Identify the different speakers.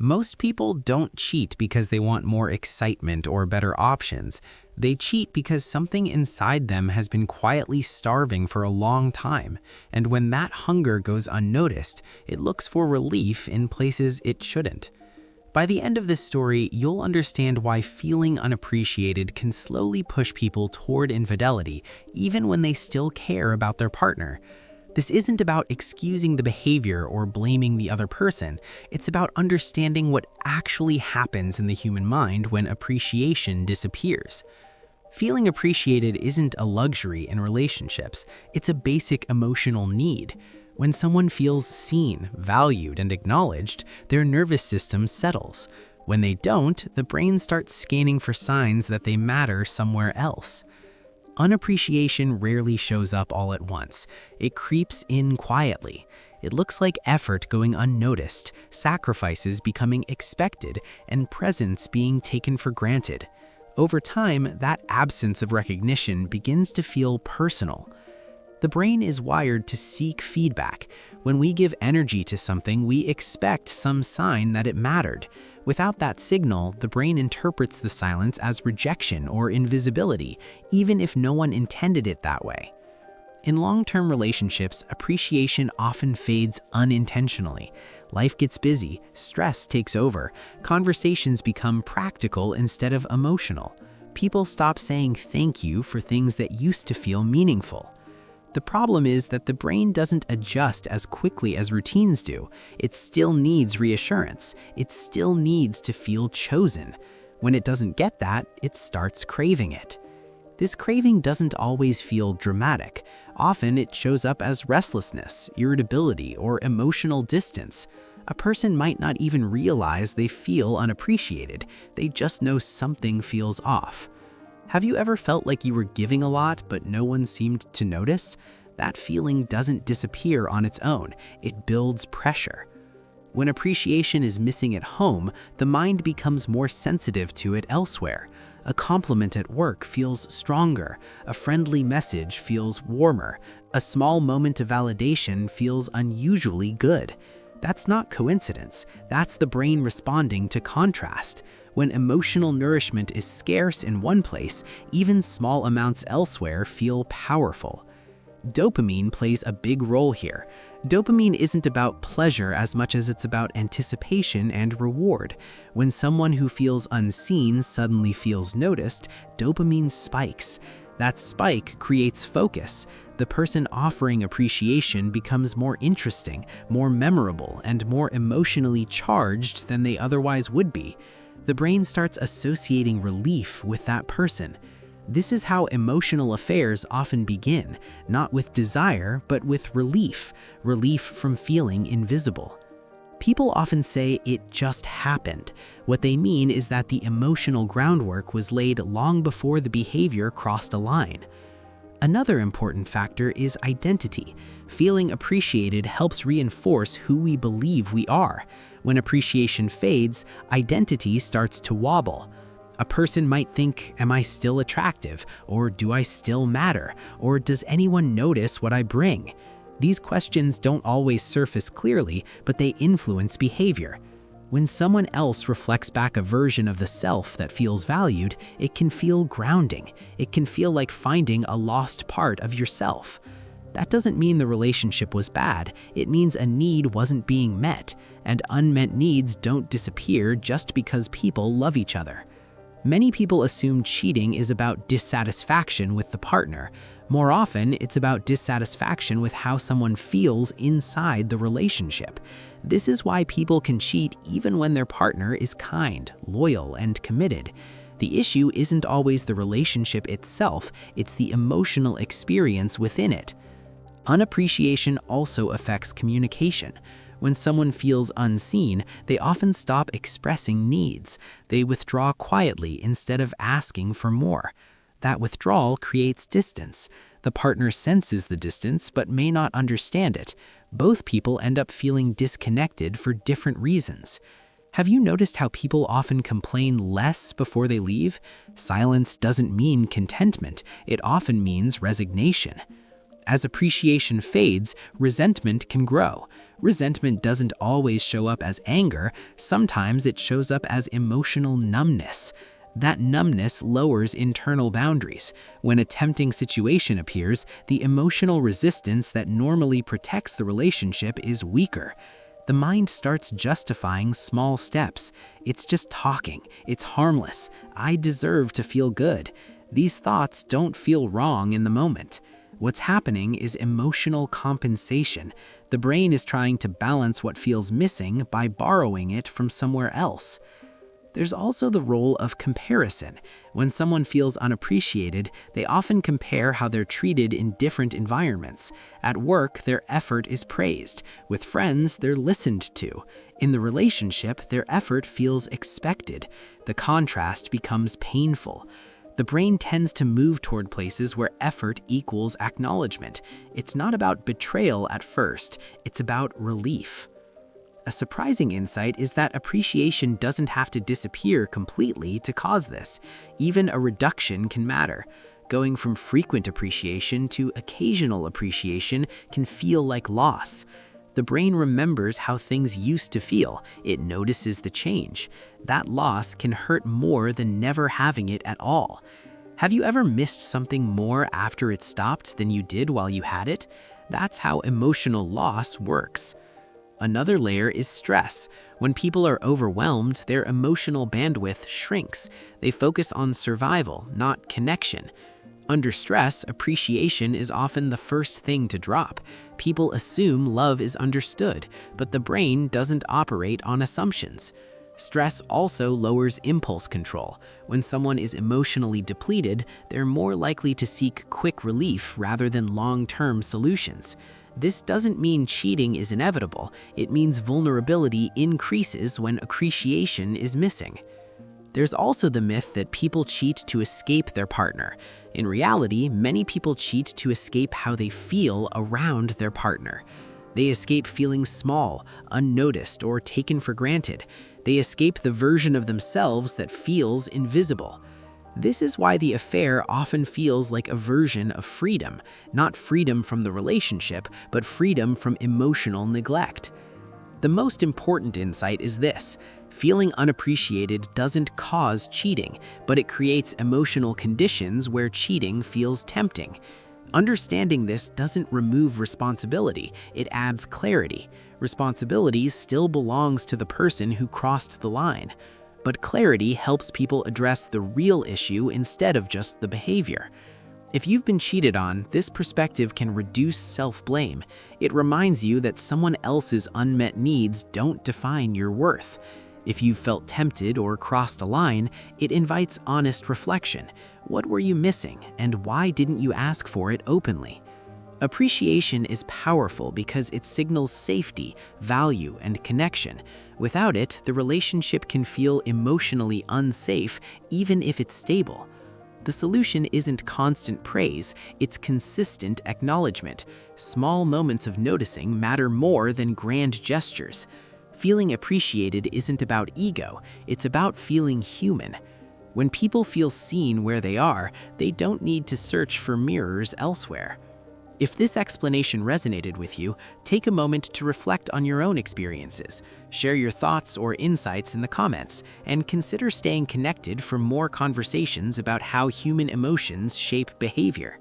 Speaker 1: Most people don't cheat because they want more excitement or better options. They cheat because something inside them has been quietly starving for a long time, and when that hunger goes unnoticed, it looks for relief in places it shouldn't. By the end of this story, you'll understand why feeling unappreciated can slowly push people toward infidelity, even when they still care about their partner. This isn't about excusing the behavior or blaming the other person. It's about understanding what actually happens in the human mind when appreciation disappears. Feeling appreciated isn't a luxury in relationships. It's a basic emotional need. When someone feels seen, valued, and acknowledged, their nervous system settles. When they don't, the brain starts scanning for signs that they matter somewhere else. Unappreciation rarely shows up all at once. It creeps in quietly. It looks like effort going unnoticed, sacrifices becoming expected, and presence being taken for granted. Over time, that absence of recognition begins to feel personal. The brain is wired to seek feedback. When we give energy to something, we expect some sign that it mattered. Without that signal, the brain interprets the silence as rejection or invisibility, even if no one intended it that way. In long-term relationships, appreciation often fades unintentionally. Life gets busy, stress takes over, conversations become practical instead of emotional. People stop saying thank you for things that used to feel meaningful. The problem is that the brain doesn't adjust as quickly as routines do. It still needs reassurance. It still needs to feel chosen. When it doesn't get that, it starts craving it. This craving doesn't always feel dramatic. Often it shows up as restlessness, irritability, or emotional distance. A person might not even realize they feel unappreciated. They just know something feels off. Have you ever felt like you were giving a lot, but no one seemed to notice? That feeling doesn't disappear on its own. It builds pressure. When appreciation is missing at home, the mind becomes more sensitive to it elsewhere. A compliment at work feels stronger. A friendly message feels warmer. A small moment of validation feels unusually good. That's not coincidence. That's the brain responding to contrast. When emotional nourishment is scarce in one place, even small amounts elsewhere feel powerful. Dopamine plays a big role here. Dopamine isn't about pleasure as much as it's about anticipation and reward. When someone who feels unseen suddenly feels noticed, dopamine spikes. That spike creates focus. The person offering appreciation becomes more interesting, more memorable, and more emotionally charged than they otherwise would be. The brain starts associating relief with that person. This is how emotional affairs often begin, not with desire, but with relief from feeling invisible. People often say it just happened. What they mean is that the emotional groundwork was laid long before the behavior crossed a line. Another important factor is identity. Feeling appreciated helps reinforce who we believe we are. When appreciation fades, identity starts to wobble. A person might think, am I still attractive? Or do I still matter? Or does anyone notice what I bring? These questions don't always surface clearly, but they influence behavior. When someone else reflects back a version of the self that feels valued, it can feel grounding. It can feel like finding a lost part of yourself. That doesn't mean the relationship was bad. It means a need wasn't being met, and unmet needs don't disappear just because people love each other. Many people assume cheating is about dissatisfaction with the partner. More often, it's about dissatisfaction with how someone feels inside the relationship. This is why people can cheat even when their partner is kind, loyal, and committed. The issue isn't always the relationship itself, it's the emotional experience within it. Unappreciation also affects communication. When someone feels unseen, they often stop expressing needs. They withdraw quietly instead of asking for more. That withdrawal creates distance. The partner senses the distance but may not understand it. Both people end up feeling disconnected for different reasons. Have you noticed how people often complain less before they leave? Silence doesn't mean contentment. It often means resignation. As appreciation fades, resentment can grow. Resentment doesn't always show up as anger, sometimes it shows up as emotional numbness. That numbness lowers internal boundaries. When a tempting situation appears, the emotional resistance that normally protects the relationship is weaker. The mind starts justifying small steps. It's just talking. It's harmless. I deserve to feel good. These thoughts don't feel wrong in the moment. What's happening is emotional compensation. The brain is trying to balance what feels missing by borrowing it from somewhere else. There's also the role of comparison. When someone feels unappreciated, they often compare how they're treated in different environments. At work, their effort is praised. With friends, they're listened to. In the relationship, their effort feels expected. The contrast becomes painful. The brain tends to move toward places where effort equals acknowledgement. It's not about betrayal at first, it's about relief. A surprising insight is that appreciation doesn't have to disappear completely to cause this. Even a reduction can matter. Going from frequent appreciation to occasional appreciation can feel like loss. The brain remembers how things used to feel. It notices the change. That loss can hurt more than never having it at all. Have you ever missed something more after it stopped than you did while you had it? That's how emotional loss works. Another layer is stress. When people are overwhelmed, their emotional bandwidth shrinks. They focus on survival, not connection. Under stress, appreciation is often the first thing to drop. People assume love is understood, but the brain doesn't operate on assumptions. Stress also lowers impulse control. When someone is emotionally depleted, they're more likely to seek quick relief rather than long-term solutions. This doesn't mean cheating is inevitable. It means vulnerability increases when appreciation is missing. There's also the myth that people cheat to escape their partner. In reality, many people cheat to escape how they feel around their partner. They escape feeling small, unnoticed, or taken for granted. They escape the version of themselves that feels invisible. This is why the affair often feels like a version of freedom, not freedom from the relationship, but freedom from emotional neglect. The most important insight is this: feeling unappreciated doesn't cause cheating, but it creates emotional conditions where cheating feels tempting. Understanding this doesn't remove responsibility, it adds clarity. Responsibility still belongs to the person who crossed the line. But clarity helps people address the real issue instead of just the behavior. If you've been cheated on, this perspective can reduce self-blame. It reminds you that someone else's unmet needs don't define your worth. If you've felt tempted or crossed a line, it invites honest reflection. What were you missing, and why didn't you ask for it openly? Appreciation is powerful because it signals safety, value, and connection. Without it, the relationship can feel emotionally unsafe, even if it's stable. The solution isn't constant praise, it's consistent acknowledgement. Small moments of noticing matter more than grand gestures. Feeling appreciated isn't about ego, it's about feeling human. When people feel seen where they are, they don't need to search for mirrors elsewhere. If this explanation resonated with you, take a moment to reflect on your own experiences. Share your thoughts or insights in the comments, and consider staying connected for more conversations about how human emotions shape behavior.